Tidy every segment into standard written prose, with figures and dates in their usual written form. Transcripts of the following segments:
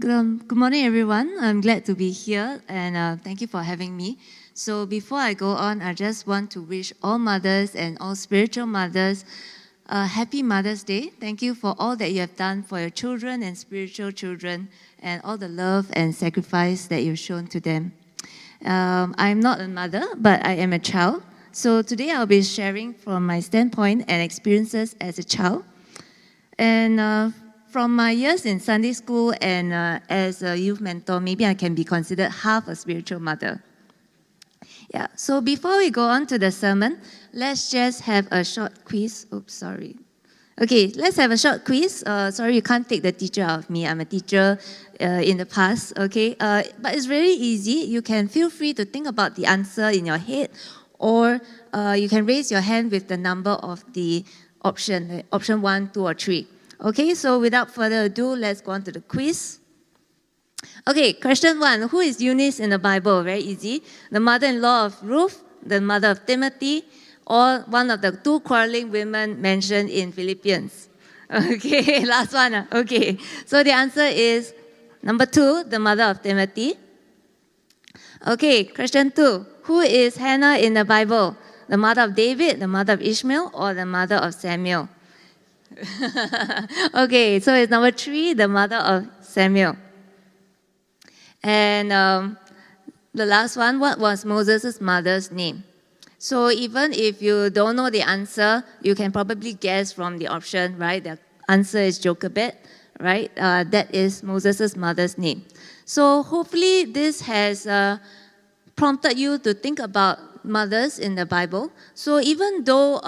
Good morning, everyone. I'm glad to be here, and thank you for having me. So before I go on, I just want to wish all mothers and all spiritual mothers a happy Mother's Day. Thank you for all that you have done for your children and spiritual children, and all the love and sacrifice that you've shown to them. I'm not a mother, but I am a child. So today I'll be sharing from my standpoint and experiences as a child. And from my years in Sunday school and as a youth mentor, maybe I can be considered half a spiritual mother. Yeah, so before we go on to the sermon, let's just have a short quiz. Oops, sorry. Okay, let's have a short quiz. Sorry, you can't take the teacher out of me. I'm a teacher in the past, okay? But it's very easy. You can feel free to think about the answer in your head, or you can raise your hand with the number of the option 1, 2, or 3. Okay, so without further ado, let's go on to the quiz. Okay, question 1. Who is Eunice in the Bible? Very easy. The mother-in-law of Ruth, the mother of Timothy, or one of the 2 quarreling women mentioned in Philippians. Okay, last one. Okay, so the answer is number 2, the mother of Timothy. Okay, question 2. Who is Hannah in the Bible? The mother of David, the mother of Ishmael, or the mother of Samuel? Okay, so it's number 3, the mother of Samuel. And the last one, what was Moses' mother's name? So even if you don't know the answer, you can probably guess from the option, right? The answer is Jochebed, right? That is Moses' mother's name. So hopefully this has prompted you to think about mothers in the Bible. So even though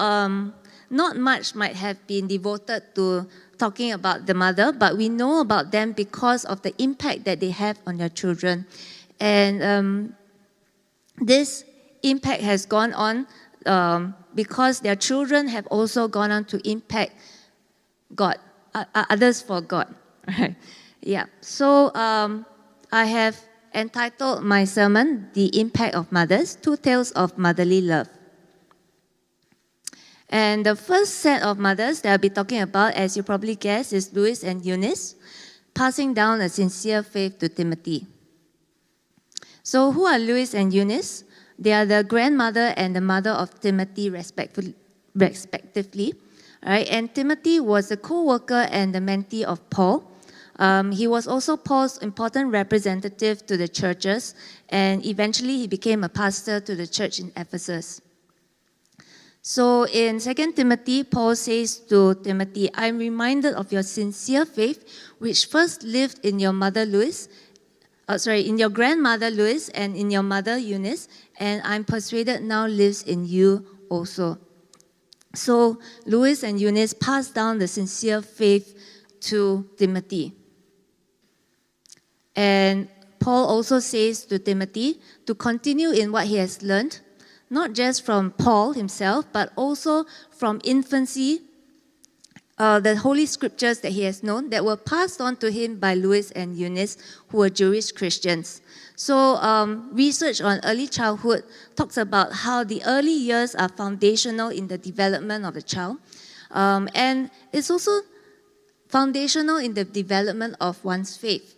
not much might have been devoted to talking about the mother, but we know about them because of the impact that they have on their children. And this impact has gone on because their children have also gone on to impact God, others for God. Right? Yeah. So I have entitled my sermon, The Impact of Mothers, 2 Tales of Motherly Love. And the first set of mothers that I'll be talking about, as you probably guessed, is Lois and Eunice, passing down a sincere faith to Timothy. So who are Lois and Eunice? They are the grandmother and the mother of Timothy, respectively. Right? And Timothy was a co-worker and the mentee of Paul. He was also Paul's important representative to the churches, and eventually he became a pastor to the church in Ephesus. So in 2 Timothy, Paul says to Timothy, I'm reminded of your sincere faith, which first lived in your in your grandmother Lois and in your mother Eunice, and I'm persuaded now lives in you also. So Lois and Eunice passed down the sincere faith to Timothy. And Paul also says to Timothy to continue in what he has learned, not just from Paul himself, but also from infancy, the Holy Scriptures that he has known that were passed on to him by Lois and Eunice, who were Jewish Christians. So research on early childhood talks about how the early years are foundational in the development of the child. And it's also foundational in the development of one's faith.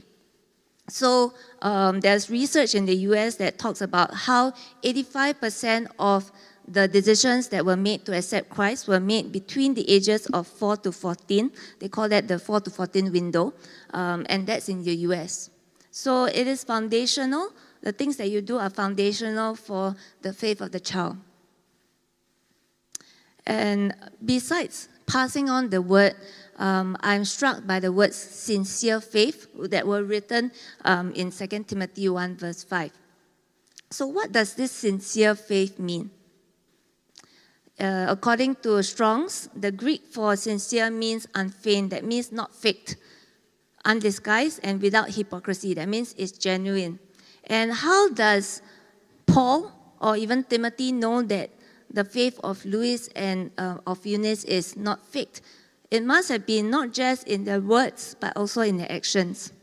So there's research in the US that talks about how 85% of the decisions that were made to accept Christ were made between the ages of 4 to 14. They call that the 4 to 14 window, and that's in the US. So it is foundational. The things that you do are foundational for the faith of the child. And besides passing on the word, I'm struck by the words sincere faith that were written in 2 Timothy 1 verse 5. So what does this sincere faith mean? According to Strong's, the Greek for sincere means unfeigned. That means not faked, undisguised, and without hypocrisy. That means it's genuine. And how does Paul or even Timothy know that the faith of Lois and of Eunice is not faked? It must have been not just in their words, but also in their actions.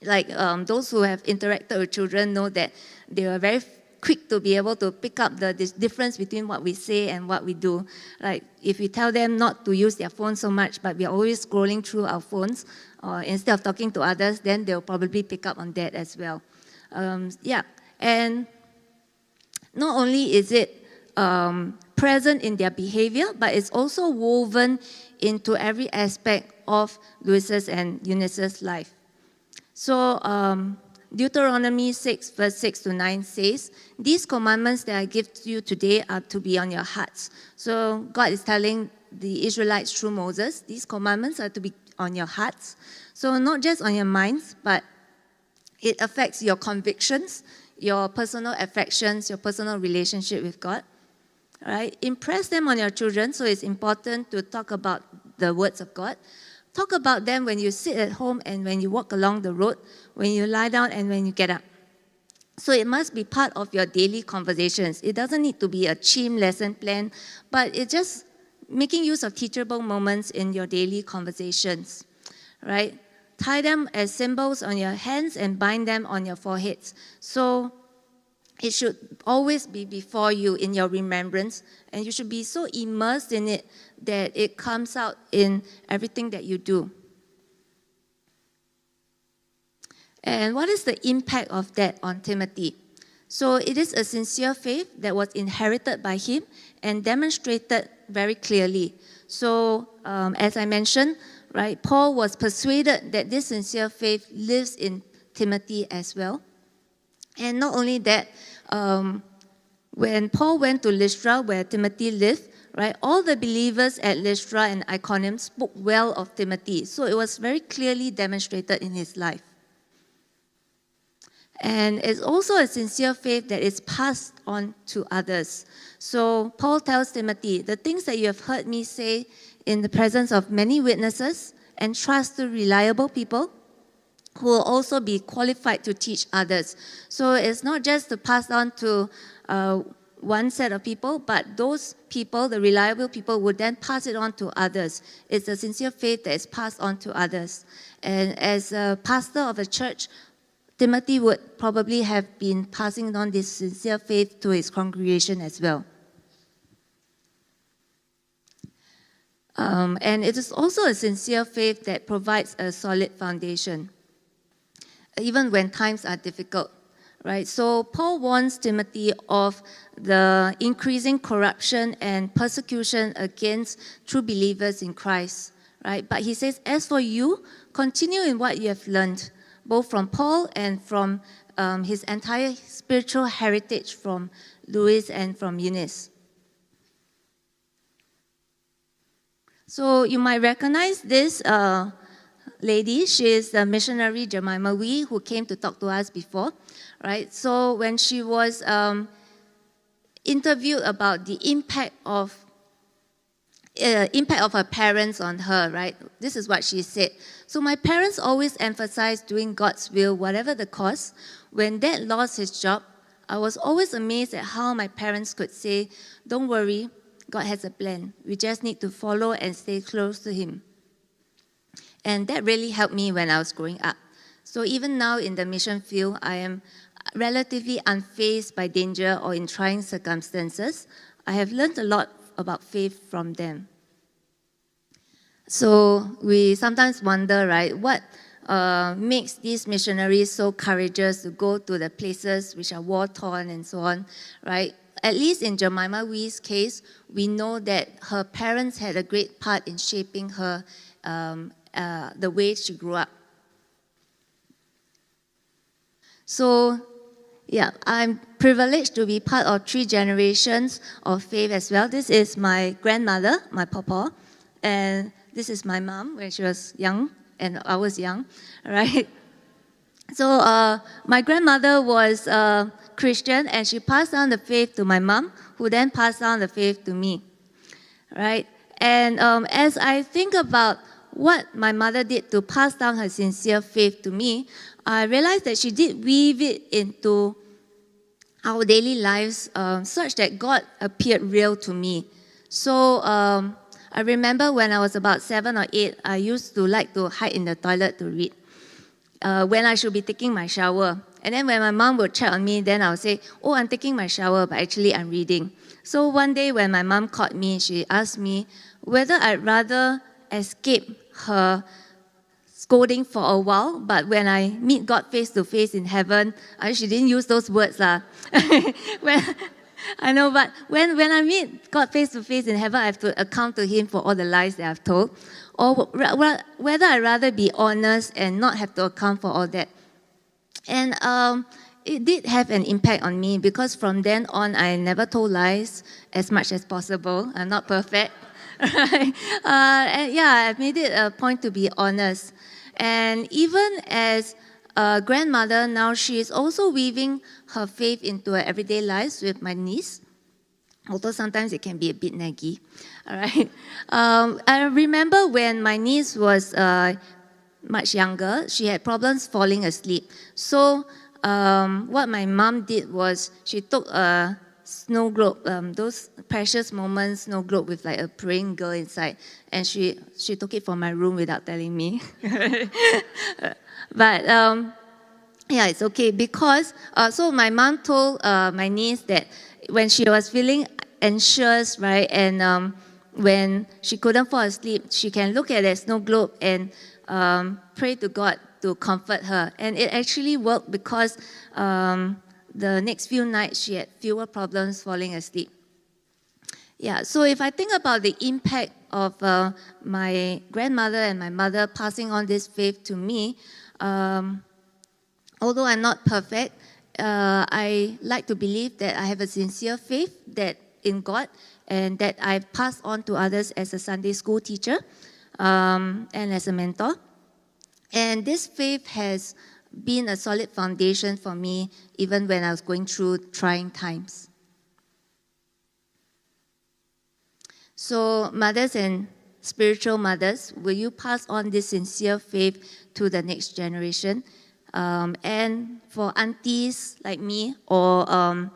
Like those who have interacted with children know that they were very quick to be able to pick up the difference between what we say and what we do. Like if we tell them not to use their phone so much, but we are always scrolling through our phones instead of talking to others, then they'll probably pick up on that as well. And not only is it present in their behavior, but it's also woven into every aspect of Louis's and Eunice's life. So Deuteronomy 6, verse 6 to 9 says, "These commandments that I give to you today are to be on your hearts." So God is telling the Israelites through Moses, these commandments are to be on your hearts. So not just on your minds, but it affects your convictions, your personal affections, your personal relationship with God. Right? Impress them on your children, so it's important to talk about the words of God. Talk about them when you sit at home and when you walk along the road, when you lie down and when you get up. So it must be part of your daily conversations. It doesn't need to be a chim lesson plan, but it's just making use of teachable moments in your daily conversations, right? Tie them as symbols on your hands and bind them on your foreheads. So it should always be before you in your remembrance, and you should be so immersed in it that it comes out in everything that you do. And what is the impact of that on Timothy? So it is a sincere faith that was inherited by him and demonstrated very clearly. So as I mentioned, right, Paul was persuaded that this sincere faith lives in Timothy as well. And not only that, when Paul went to Lystra, where Timothy lived, right, all the believers at Lystra and Iconium spoke well of Timothy. So it was very clearly demonstrated in his life. And it's also a sincere faith that is passed on to others. So Paul tells Timothy, "The things that you have heard me say in the presence of many witnesses, entrust to reliable people who will also be qualified to teach others." So it's not just to pass on to one set of people, but those people, the reliable people, would then pass it on to others. It's a sincere faith that is passed on to others. And as a pastor of a church, Timothy would probably have been passing on this sincere faith to his congregation as well. And it is also a sincere faith that provides a solid foundation, even when times are difficult, right? So Paul warns Timothy of the increasing corruption and persecution against true believers in Christ, right? But he says, "As for you, continue in what you have learned, both from Paul and from his entire spiritual heritage from Louis and from Eunice." So you might recognize this lady. She is the missionary Jemima Wee, who came to talk to us before, right? So when she was interviewed about the impact of her parents on her, right? This is what she said. "So my parents always emphasized doing God's will, whatever the cost. When Dad lost his job, I was always amazed at how my parents could say, 'Don't worry, God has a plan. We just need to follow and stay close to Him.' And that really helped me when I was growing up. So even now in the mission field, I am relatively unfazed by danger or in trying circumstances. I have learned a lot about faith from them." So we sometimes wonder, right, what makes these missionaries so courageous to go to the places which are war-torn and so on, right? At least in Jemima Wee's case, we know that her parents had a great part in shaping her, the way she grew up. So, yeah, I'm privileged to be part of 3 generations of faith as well. This is my grandmother, my papa, and this is my mom when she was young and I was young, right? So my grandmother was Christian, and she passed down the faith to my mom, who then passed down the faith to me, right? And as I think about what my mother did to pass down her sincere faith to me, I realized that she did weave it into our daily lives such that God appeared real to me. So I remember when I was about 7 or 8, I used to like to hide in the toilet to read when I should be taking my shower. And then when my mom would check on me, then I'll say, oh, I'm taking my shower, but actually I'm reading. So one day when my mom caught me, she asked me whether I'd rather escape her scolding for a while, but when I meet God face to face in heaven, she didn't use those words. when, I know, but when I meet God face to face in heaven, I have to account to Him for all the lies that I've told. Or whether I'd rather be honest and not have to account for all that. And it did have an impact on me because from then on, I never told lies as much as possible. I'm not perfect. Right? And yeah, I made it a point to be honest. And even as a grandmother, now she is also weaving her faith into her everyday lives with my niece, although sometimes it can be a bit naggy. All right. I remember when my niece was much younger, she had problems falling asleep. So what my mom did was she took a snow globe, those precious moments snow globe with like a praying girl inside, and she took it from my room without telling me. But yeah, it's okay because so my mom told my niece that when she was feeling anxious, right, and when she couldn't fall asleep, she can look at that snow globe and pray to God to comfort her. And it actually worked because the next few nights she had fewer problems falling asleep. Yeah, so if I think about the impact of my grandmother and my mother passing on this faith to me, although I'm not perfect, I like to believe that I have a sincere faith that in God and that I've passed on to others as a Sunday school teacher and as a mentor. And this faith has been a solid foundation for me even when I was going through trying times. So mothers and spiritual mothers, will you pass on this sincere faith to the next generation? And for aunties like me or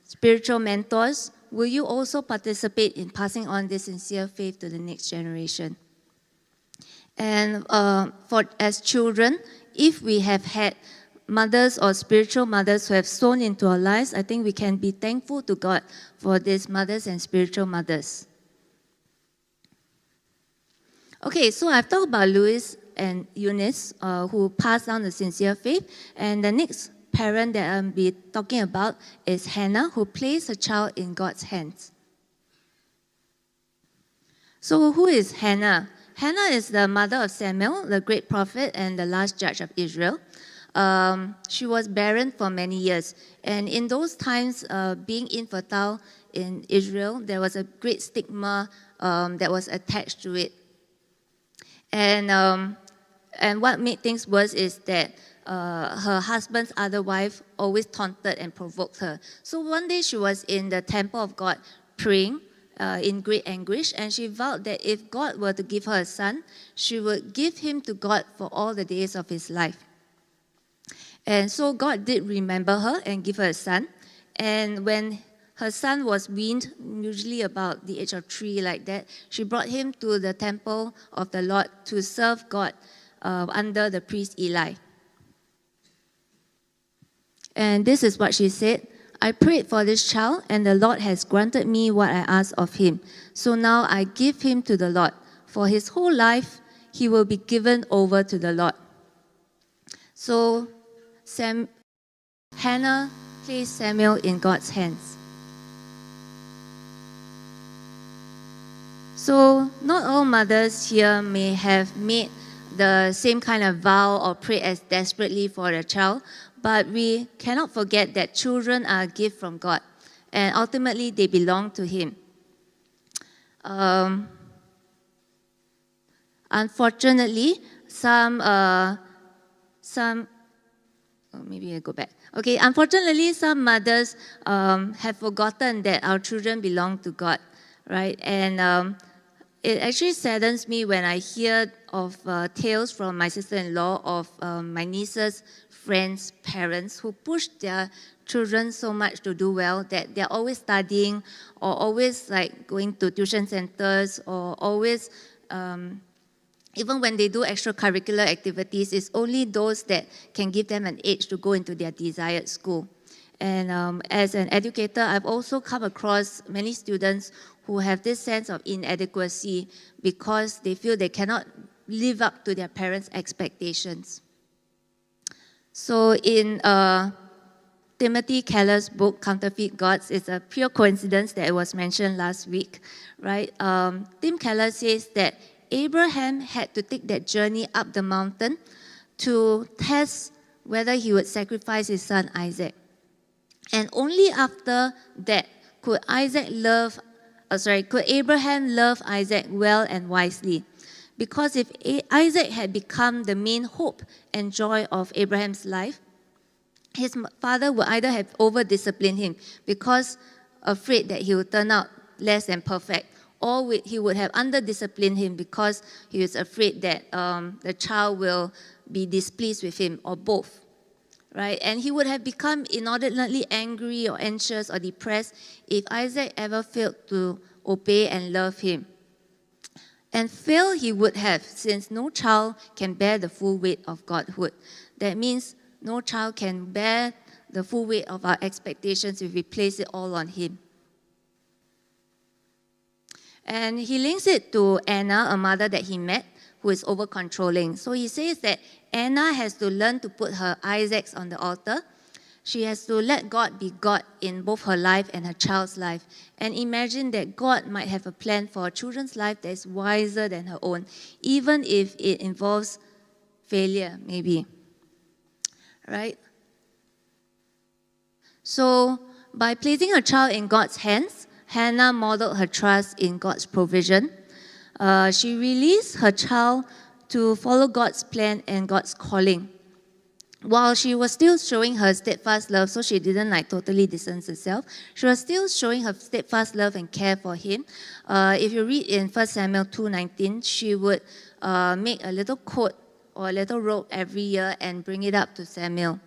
spiritual mentors, will you also participate in passing on this sincere faith to the next generation? And as children, if we have had mothers or spiritual mothers who have sown into our lives, I think we can be thankful to God for these mothers and spiritual mothers. Okay, so I've talked about Louis and Eunice, who passed down the sincere faith. And the next parent that I'll be talking about is Hannah, who placed her child in God's hands. So who is Hannah? Hannah is the mother of Samuel, the great prophet and the last judge of Israel. She was barren for many years. And in those times, being infertile in Israel, there was a great stigma that was attached to it. And what made things worse is that her husband's other wife always taunted and provoked her. So one day she was in the temple of God praying in great anguish, and she vowed that if God were to give her a son, she would give him to God for all the days of his life. And so God did remember her and give her a son. And when her son was weaned, usually about the age of 3 like that, she brought him to the temple of the Lord to serve God under the priest Eli. And this is what she said: I prayed for this child, and the Lord has granted me what I asked of him. So now I give him to the Lord. For his whole life, he will be given over to the Lord. So Hannah placed Samuel in God's hands. So not all mothers here may have made the same kind of vow or prayed as desperately for their child, but we cannot forget that children are a gift from God, and ultimately they belong to Him. Unfortunately, maybe I go back. Okay, unfortunately, some mothers have forgotten that our children belong to God, right? And it actually saddens me when I hear of tales from my sister-in-law of my niece's friends' parents who push their children so much to do well that they're always studying or always like going to tuition centers or always Even when they do extracurricular activities, it's only those that can give them an edge to go into their desired school. And as an educator, I've also come across many students who have this sense of inadequacy because they feel they cannot live up to their parents' expectations. So in Timothy Keller's book, Counterfeit Gods, it's a pure coincidence that it was mentioned last week, right? Tim Keller says that Abraham had to take that journey up the mountain to test whether he would sacrifice his son Isaac. And only after that could Abraham love Isaac well and wisely. Because if Isaac had become the main hope and joy of Abraham's life, his father would either have over-disciplined him because afraid that he would turn out less than perfect, or he would have under-disciplined him because he was afraid that the child will be displeased with him, or both. Right? And he would have become inordinately angry or anxious or depressed if Isaac ever failed to obey and love him. And fail he would have, since no child can bear the full weight of godhood. That means no child can bear the full weight of our expectations if we place it all on him. And he links it to Anna, a mother that he met, who is over-controlling. So he says that Anna has to learn to put her Isaacs on the altar. She has to let God be God in both her life and her child's life. And imagine that God might have a plan for her children's life that is wiser than her own, even if it involves failure, maybe. Right? So, by placing her child in God's hands, Hannah modeled her trust in God's provision. She released her child to follow God's plan and God's calling, while she was still showing her steadfast love, so she didn't totally distance herself. She was still showing her steadfast love and care for him. If you read in 1 Samuel 2:19, she would make a little coat or a little robe every year and bring it up to Samuel.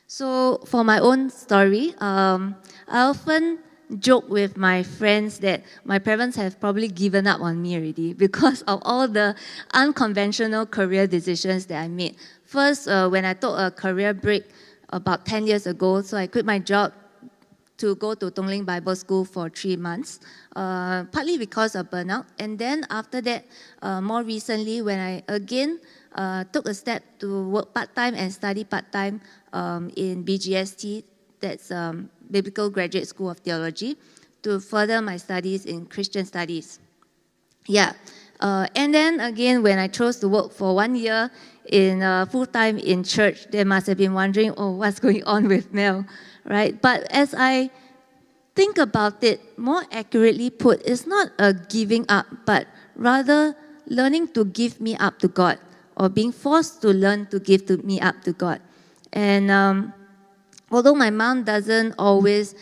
So for my own story, I often joke with my friends that my parents have probably given up on me already because of all the unconventional career decisions that I made. First, when I took a career break about 10 years ago, so I quit my job to go to Tongling Bible School for 3 months, partly because of burnout. And then after that, more recently, when I again took a step to work part-time and study part-time in BGST, that's Biblical Graduate School of Theology, to further my studies in Christian studies. And then again, when I chose to work for 1 year in full-time in church, they must have been wondering, oh, what's going on with Mel, right? But as I think about it, more accurately put, it's not a giving up, but rather learning to give me up to God, or being forced to learn to give me up to God. And although my mom doesn't always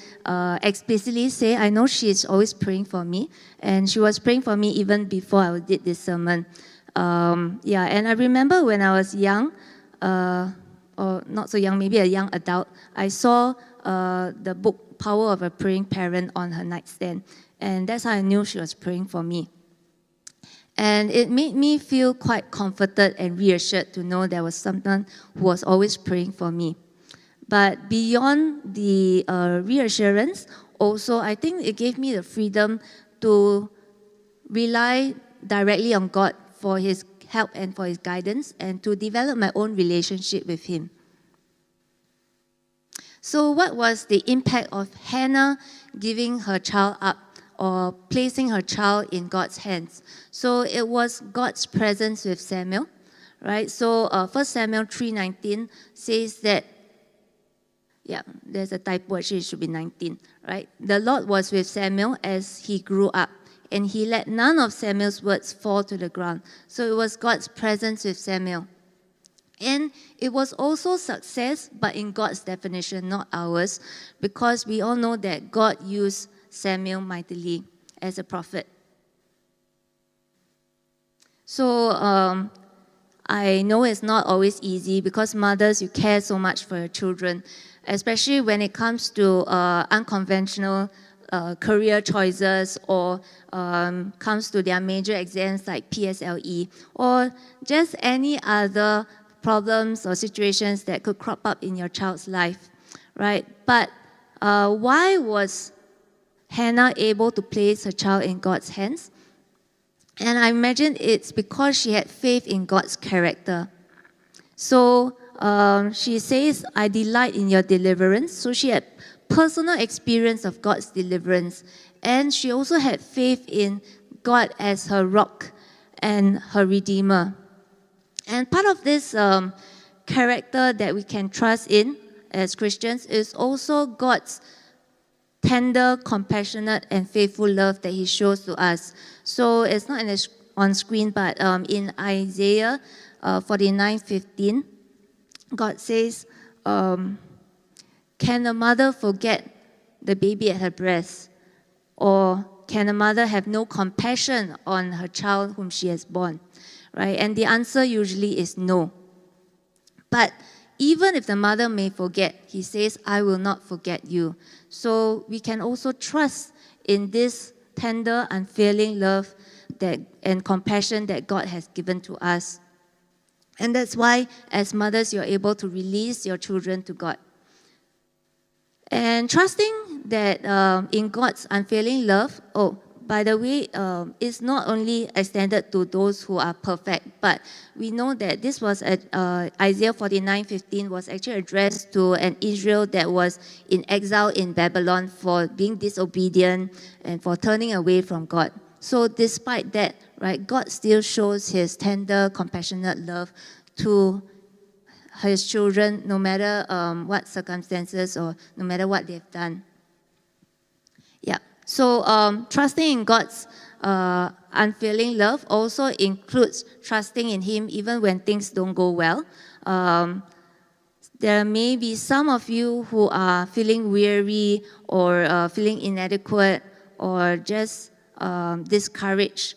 explicitly say, I know she's always praying for me, and she was praying for me even before I did this sermon. And I remember when I was young, or not so young, maybe a young adult, I saw the book Power of a Praying Parent on her nightstand, and that's how I knew she was praying for me. And it made me feel quite comforted and reassured to know there was someone who was always praying for me. But beyond the reassurance, also, I think it gave me the freedom to rely directly on God for His help and for His guidance, and to develop my own relationship with Him. So what was the impact of Hannah giving her child up, or placing her child in God's hands? So it was God's presence with Samuel, right? So 1 Samuel 3:19 says that, there's a typo, actually it should be 19, right? The Lord was with Samuel as he grew up, and he let none of Samuel's words fall to the ground. So it was God's presence with Samuel. And it was also success, but in God's definition, not ours, because we all know that God used Samuel mightily as a prophet. So I know it's not always easy, because mothers, you care so much for your children, especially when it comes to unconventional career choices, or comes to their major exams like PSLE, or just any other problems or situations that could crop up in your child's life, right? But why was Hannah able to place her child in God's hands? And I imagine it's because she had faith in God's character. So she says, I delight in your deliverance. So she had personal experience of God's deliverance. And she also had faith in God as her rock and her redeemer. And part of this character that we can trust in as Christians is also God's tender, compassionate, and faithful love that He shows to us. So it's not on screen, but in Isaiah 49:15, God says, can a mother forget the baby at her breast? Or can a mother have no compassion on her child whom she has born? Right? And the answer usually is no. But even if the mother may forget, He says, I will not forget you. So we can also trust in this tender, unfailing love and compassion that God has given to us. And that's why, as mothers, you're able to release your children to God. And trusting that in God's unfailing love, by the way, it's not only extended to those who are perfect, but we know that this was Isaiah 49:15 was actually addressed to an Israel that was in exile in Babylon for being disobedient and for turning away from God. So despite that, right, God still shows His tender, compassionate love to His children, no matter what circumstances or no matter what they've done. Yeah. So trusting in God's unfailing love also includes trusting in Him even when things don't go well. There may be some of you who are feeling weary or feeling inadequate or just discouraged,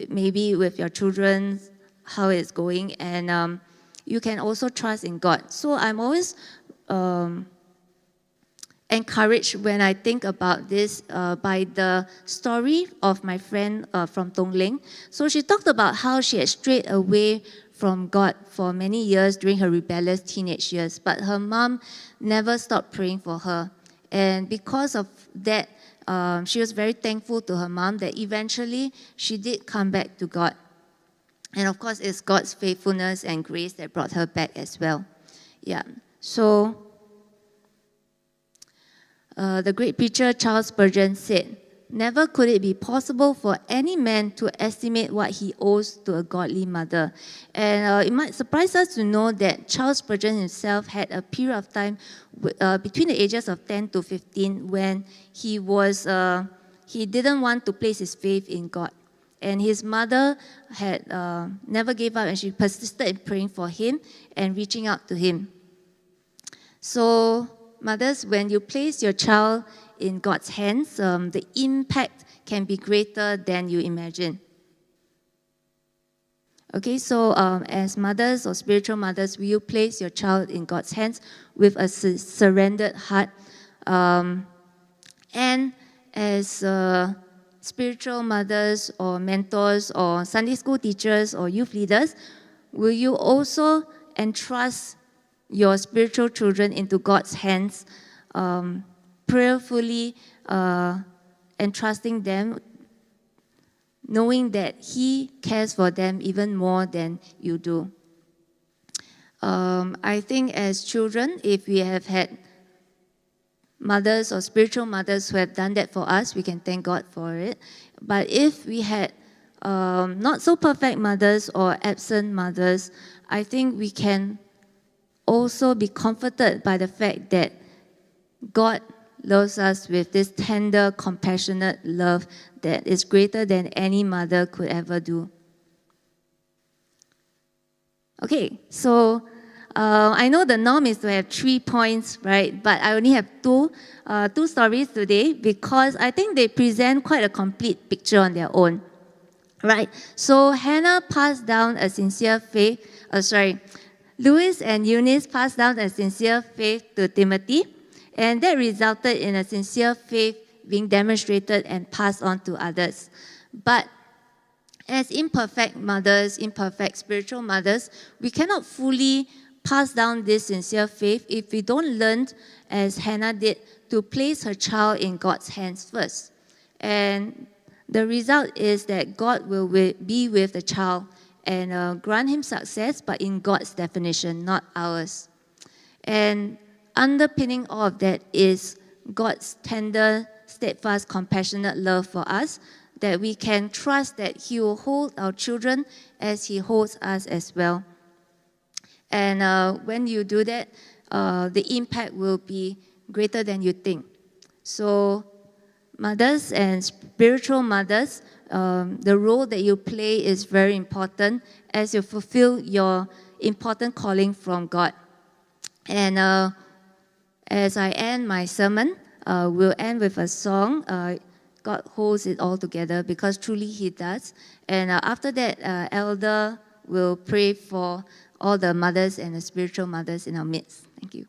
maybe with your children, how it's going, and you can also trust in God. So I'm always encouraged when I think about this by the story of my friend from Tongling. So she talked about how she had strayed away from God for many years during her rebellious teenage years, but her mom never stopped praying for her. And because of that, she was very thankful to her mom that eventually she did come back to God. And of course, it's God's faithfulness and grace that brought her back as well. Yeah. So the great preacher Charles Spurgeon said, never could it be possible for any man to estimate what he owes to a godly mother. And it might surprise us to know that Charles Spurgeon himself had a period of time between the ages of 10 to 15 when he didn't want to place his faith in God. And his mother had never gave up, and she persisted in praying for him and reaching out to him. So, mothers, when you place your child in God's hands, the impact can be greater than you imagine. Okay, so as mothers or spiritual mothers, will you place your child in God's hands with a surrendered heart? And as spiritual mothers or mentors or Sunday school teachers or youth leaders, will you also entrust your spiritual children into God's hands, prayerfully entrusting them, knowing that He cares for them even more than you do? I think as children, if we have had mothers or spiritual mothers who have done that for us, we can thank God for it. But if we had not so perfect mothers or absent mothers, I think we can also be comforted by the fact that God loves us with this tender, compassionate love that is greater than any mother could ever do. Okay, so I know the norm is to have 3 points, right? But I only have two stories today because I think they present quite a complete picture on their own, right? So Hannah passed down a sincere faith. Louis and Eunice passed down a sincere faith to Timothy, and that resulted in a sincere faith being demonstrated and passed on to others. But as imperfect mothers, imperfect spiritual mothers, we cannot fully pass down this sincere faith if we don't learn, as Hannah did, to place her child in God's hands first. And the result is that God will be with the child and grant him success, but in God's definition, not ours. And underpinning all of that is God's tender, steadfast, compassionate love for us, that we can trust that He will hold our children as He holds us as well. And when you do that, the impact will be greater than you think. So mothers and spiritual mothers, the role that you play is very important as you fulfill your important calling from God. And as I end my sermon, we'll end with a song. God holds it all together, because truly He does. And after that, Elder will pray for all the mothers and the spiritual mothers in our midst. Thank you.